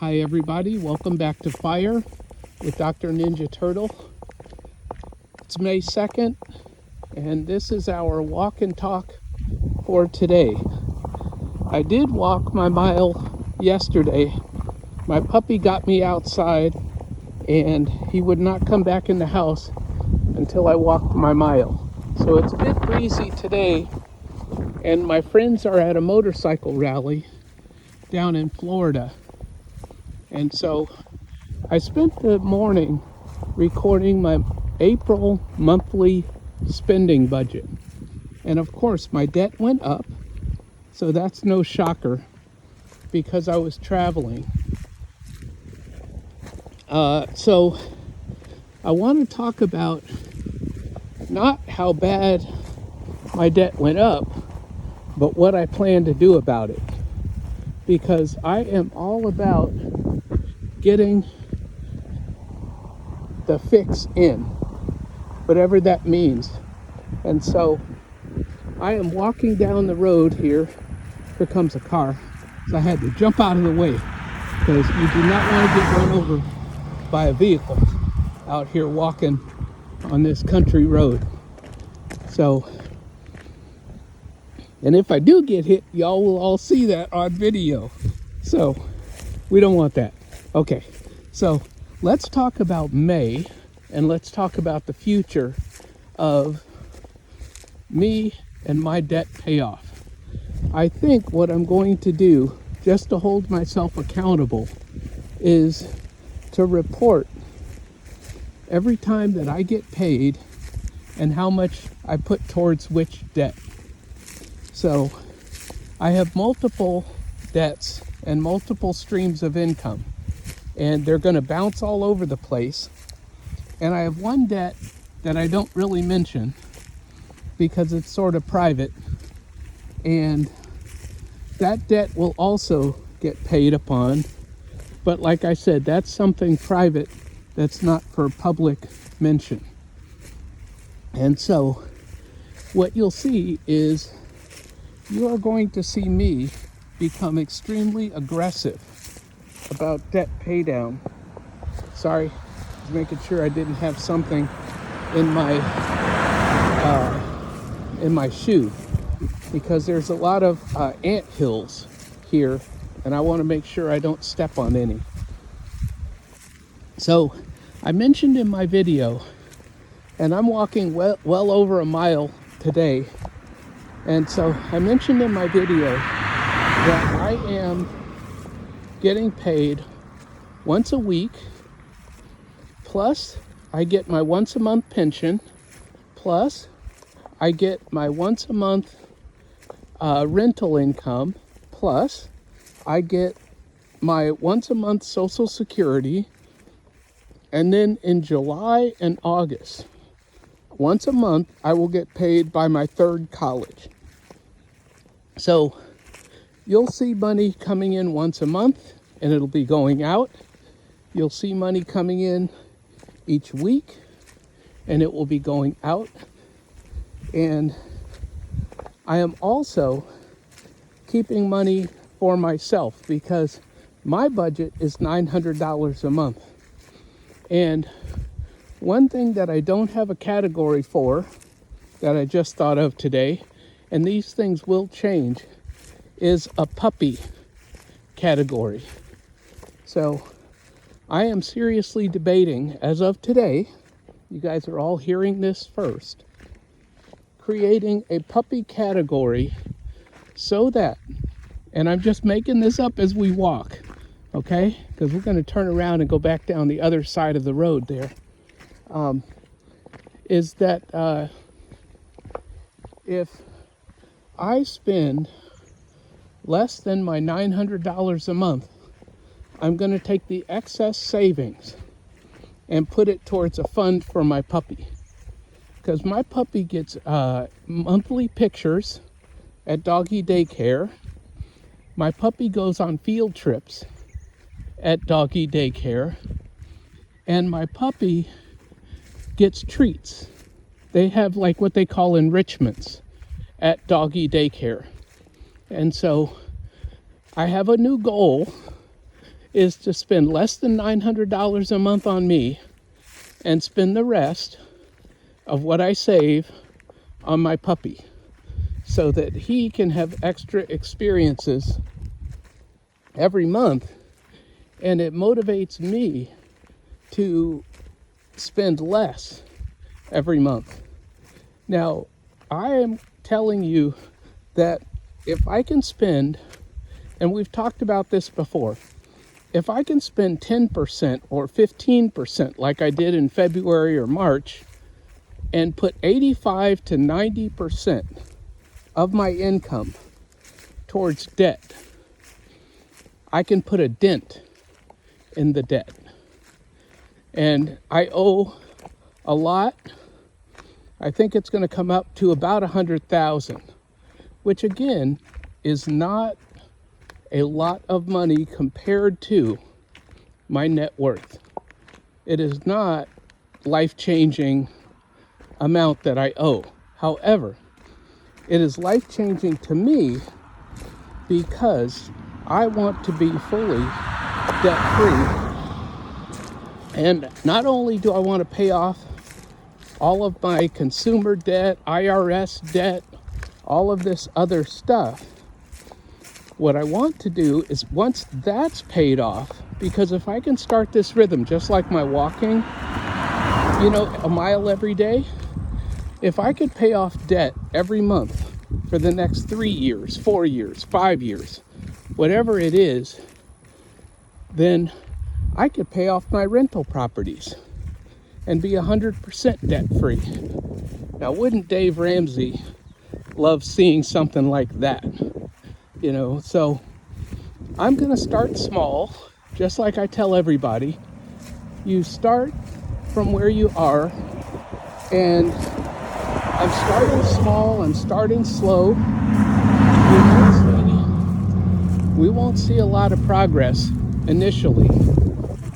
Hi everybody, welcome back to Fire with Dr. Ninja Turtle. It's May 2nd and this is our walk and talk for today. I did walk my mile yesterday. My puppy got me outside and he would not come back in the house until I walked my mile. So it's a bit breezy today and my friends are at a motorcycle rally down in Florida. And so I spent the morning recording my April monthly spending budget. And of course, my debt went up. So that's no shocker because I was traveling. So I want to talk about not how bad my debt went up, but what I plan to do about it. Because I am all about getting the fix in, whatever that means. And so I am walking down the road here. Here comes a car. So I had to jump out of the way because you do not want to get run over by a vehicle out here walking on this country road. So, and if I do get hit, y'all will all see that on video. So we don't want that. Okay, so let's talk about May and let's talk about the future of me and my debt payoff. I think what I'm going to do, just to hold myself accountable, is to report every time that I get paid and how much I put towards which debt. So I have multiple debts and multiple streams of income. And they're going to bounce all over the place. And I have one debt that I don't really mention because it's sort of private. And that debt will also get paid upon. But like I said, that's something private that's not for public mention. And so what you'll see is you are going to see me become extremely aggressive about debt pay down. Sorry, I was making sure I didn't have something in my shoe because there's a lot of ant hills here and I want to make sure I don't step on any. So I mentioned in my video, and I'm walking well over a mile today, and so I mentioned in my video that I am getting paid once a week, plus I get my once a month pension, plus I get my once a month rental income, plus I get my once a month Social Security, and then in July and August, once a month, I will get paid by my third college. So you'll see money coming in once a month and it'll be going out. You'll see money coming in each week and it will be going out. And I am also keeping money for myself because my budget is $900 a month. And one thing that I don't have a category for that I just thought of today, and these things will change, is a puppy category. So I am seriously debating, as of today, you guys are all hearing this first, creating a puppy category so that, and I'm just making this up as we walk, okay? Because we're going to turn around and go back down the other side of the road there. Is that if I spend less than my $900 a month, I'm going to take the excess savings and put it towards a fund for my puppy. Because my puppy gets monthly pictures at doggy daycare. My puppy goes on field trips at doggy daycare. And my puppy gets treats. They have like what they call enrichments at doggy daycare. And so I have a new goal is to spend less than $900 a month on me and spend the rest of what I save on my puppy so that he can have extra experiences every month. And it motivates me to spend less every month. Now, I am telling you that if I can spend, and we've talked about this before, if I can spend 10% or 15% like I did in February or March and put 85 to 90% of my income towards debt, I can put a dent in the debt. And I owe a lot. I think it's going to come up to about 100,000, which again is not a lot of money compared to my net worth. It is not life-changing amount that I owe. However, it is life-changing to me because I want to be fully debt-free. And not only do I want to pay off all of my consumer debt, IRS debt, all of this other stuff, what I want to do is once that's paid off, because if I can start this rhythm, just like my walking, a mile every day, if I could pay off debt every month for the next 3 years, 4 years, 5 years, whatever it is, then I could pay off my rental properties and be 100% debt free. Now, wouldn't Dave Ramsey love seeing something like that? So I'm going to start small, just like I tell everybody. You start from where you are, and I'm starting small, I'm starting slow. We won't see a lot of progress initially.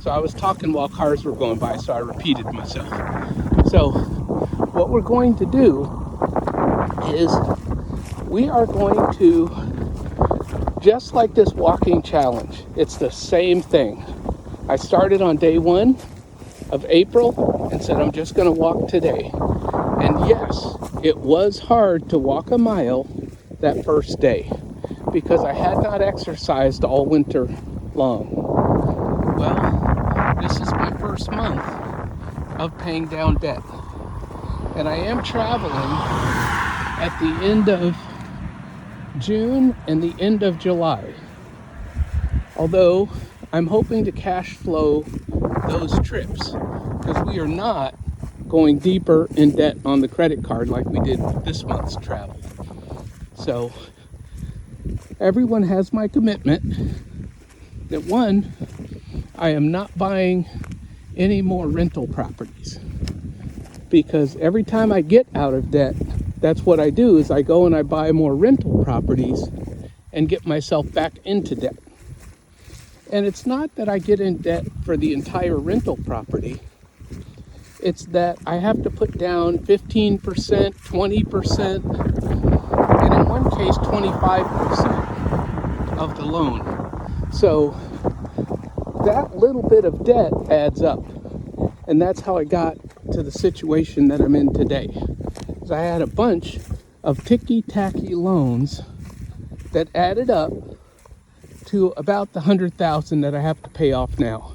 So I was talking while cars were going by, so I repeated myself. So what we're going to do is we are going to, just like this walking challenge, it's the same thing. I started on day 1 of April and said I'm just going to walk today. And yes, it was hard to walk a mile that first day because I had not exercised all winter long. Well, this is my first month of paying down debt. And I am traveling at the end of June and the end of July. Although I'm hoping to cash flow those trips because we are not going deeper in debt on the credit card like we did with this month's travel. So everyone has my commitment that 1, I am not buying any more rental properties, because every time I get out of debt, that's what I do, is I go and I buy more rental properties and get myself back into debt. And it's not that I get in debt for the entire rental property. It's that I have to put down 15%, 20%, and in one case, 25% of the loan. So that little bit of debt adds up. And that's how I got to the situation that I'm in today. So I had a bunch of ticky-tacky loans that added up to about the 100,000 that I have to pay off now.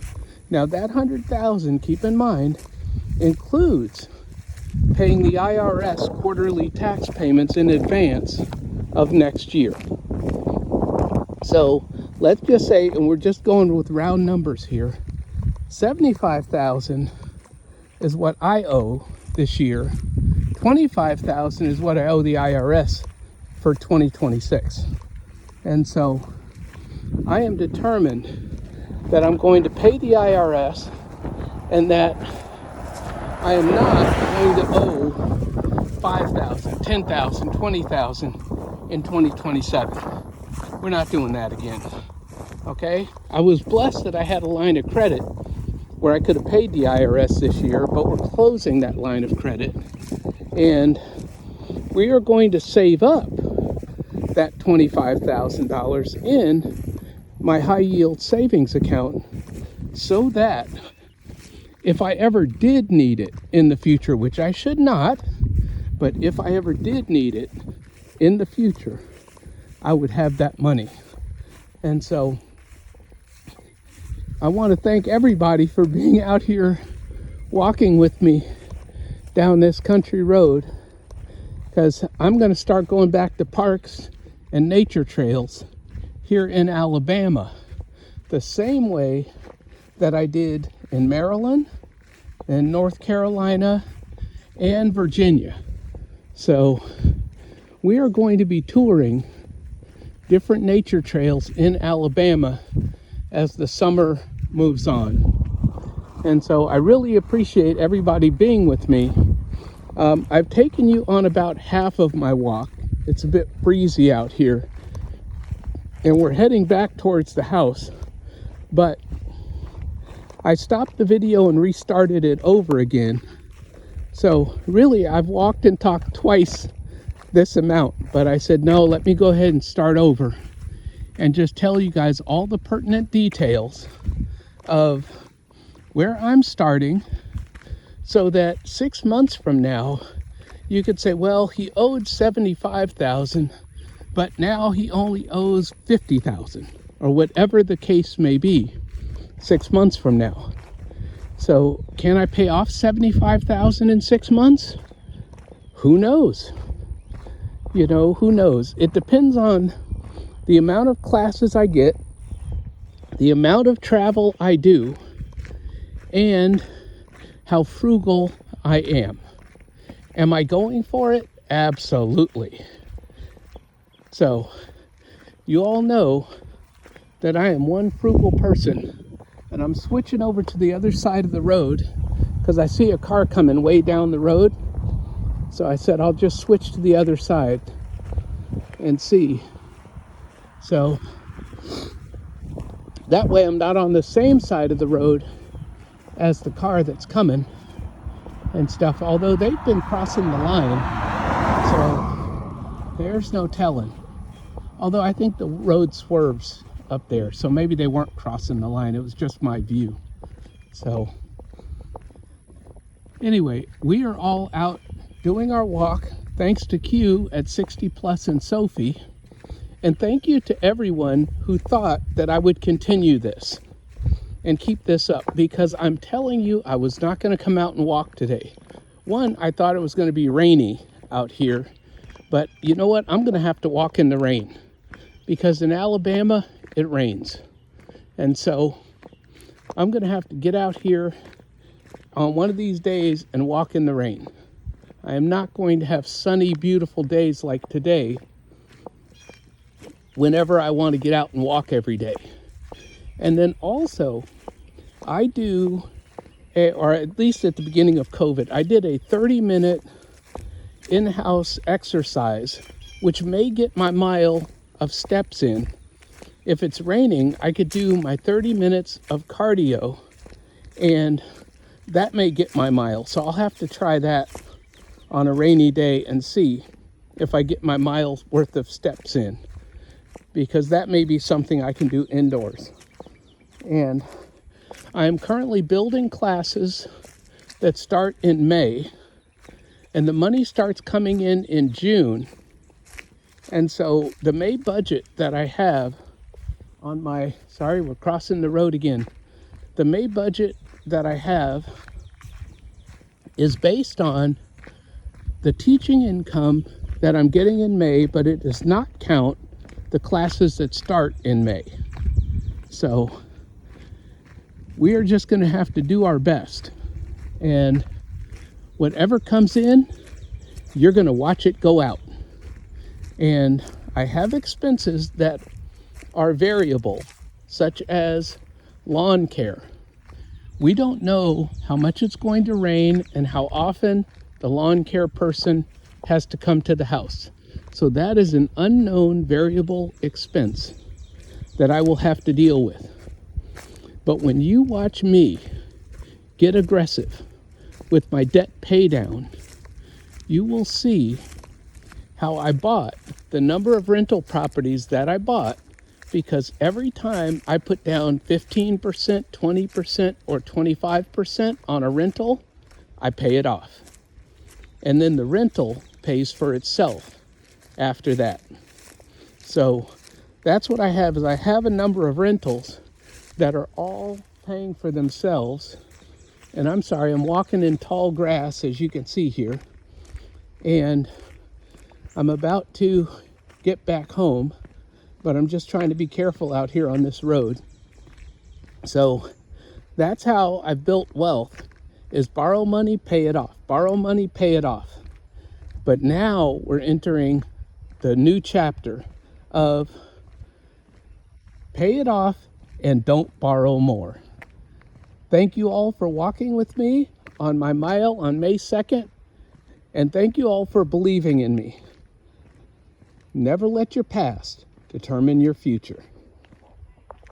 Now that 100,000, keep in mind, includes paying the IRS quarterly tax payments in advance of next year. So let's just say, and we're just going with round numbers here, 75,000 is what I owe this year. 25,000 is what I owe the IRS for 2026. And so I am determined that I'm going to pay the IRS and that I am not going to owe 5,000, 10,000, 20,000 in 2027. We're not doing that again. Okay? I was blessed that I had a line of credit where I could have paid the IRS this year, but we're closing that line of credit. And we are going to save up that $25,000 in my high yield savings account so that if I ever did need it in the future, which I should not, but if I ever did need it in the future, I would have that money. And so I want to thank everybody for being out here walking with me down this country road, because I'm going to start going back to parks and nature trails here in Alabama the same way that I did in Maryland and North Carolina and Virginia. So we are going to be touring different nature trails in Alabama as the summer moves on. And so I really appreciate everybody being with me. I've taken you on about half of my walk. It's a bit breezy out here, and we're heading back towards the house, but I stopped the video and restarted it over again. So really, I've walked and talked twice this amount, but I said, no, let me go ahead and start over and just tell you guys all the pertinent details of where I'm starting, so that 6 months from now, you could say, well, he owed $75,000, but now he only owes $50,000, or whatever the case may be 6 months from now. So can I pay off $75,000 in 6 months? Who knows? You know, who knows? It depends on the amount of classes I get, the amount of travel I do, and how frugal I am. Am I going for it? Absolutely. So you all know that I am one frugal person. And I'm switching over to the other side of the road because I see a car coming way down the road. So I said, I'll just switch to the other side and see. So that way I'm not on the same side of the road as the car that's coming and stuff. Although they've been crossing the line, so there's no telling. Although I think the road swerves up there, so maybe they weren't crossing the line. It was just my view. So anyway, we are all out doing our walk, thanks to Q at 60 Plus and Sophie, and thank you to everyone who thought that I would continue this and keep this up, because I'm telling you, I was not going to come out and walk today. One, I thought it was going to be rainy out here, but you know what? I'm going to have to walk in the rain, because in Alabama it rains. And so I'm going to have to get out here on one of these days and walk in the rain. I am not going to have sunny, beautiful days like today whenever I want to get out and walk every day. And then also, I do, or at least at the beginning of COVID, I did a 30-minute in-house exercise, which may get my mile of steps in. If it's raining, I could do my 30 minutes of cardio, and that may get my mile. So I'll have to try that on a rainy day and see if I get my mile's worth of steps in, because that may be something I can do indoors. And I am currently building classes that start in May, and the money starts coming in June. And so the May budget that I have on my, sorry, we're crossing the road again. The May budget that I have is based on the teaching income that I'm getting in May, but it does not count the classes that start in May. So we are just going to have to do our best. And whatever comes in, you're going to watch it go out. And I have expenses that are variable, such as lawn care. We don't know how much it's going to rain and how often the lawn care person has to come to the house. So that is an unknown variable expense that I will have to deal with. But when you watch me get aggressive with my debt pay down, you will see how I bought the number of rental properties that I bought because every time I put down 15%, 20%, or 25% on a rental, I pay it off. And then the rental pays for itself after that. So that's what I have, is I have a number of rentals that are all paying for themselves. And I'm sorry, I'm walking in tall grass, as you can see here. And I'm about to get back home, but I'm just trying to be careful out here on this road. So that's how I've built wealth, is borrow money, pay it off. Borrow money, pay it off. But now we're entering the new chapter of pay it off and don't borrow more. Thank you all for walking with me on my mile on May 2nd. And thank you all for believing in me. Never let your past determine your future.